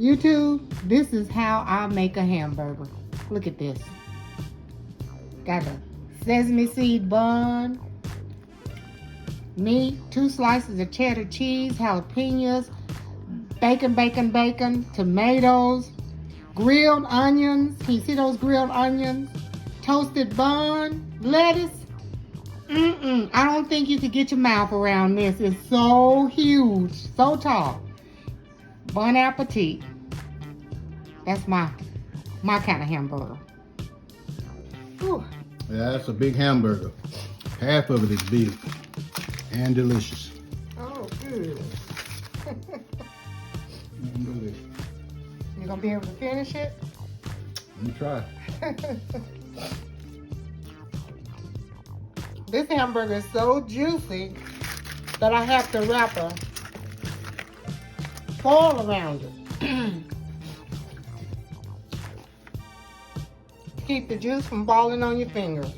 YouTube, this is how I make a hamburger. Look at this. Got a sesame seed bun, meat, 2 slices of cheddar cheese, jalapenos, bacon, tomatoes, grilled onions. Can you see those grilled onions? Toasted bun, lettuce. I don't think you could get your mouth around this. It's so huge, so tall. Bon appetit. That's my kind of hamburger. Whew. Yeah, that's a big hamburger. Half of it is big and delicious. Oh, good. Delicious. You gonna be able to finish it? Let me try. This hamburger is so juicy that I have to wrap a foil around it. Keep the juice from falling on your fingers.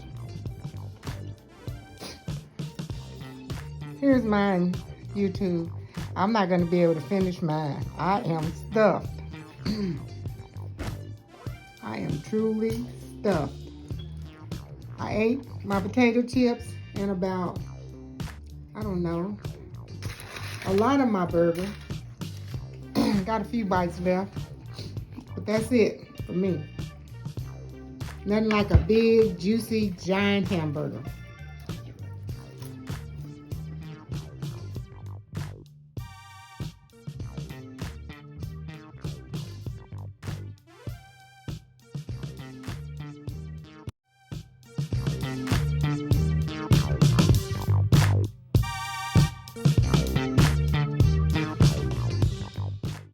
Here's mine, YouTube. I'm not going to be able to finish mine. I am stuffed. I am truly stuffed. I ate my potato chips and about, I don't know, a lot of my burger. Got a few bites left, but that's it for me. Nothing like a big, juicy, giant hamburger.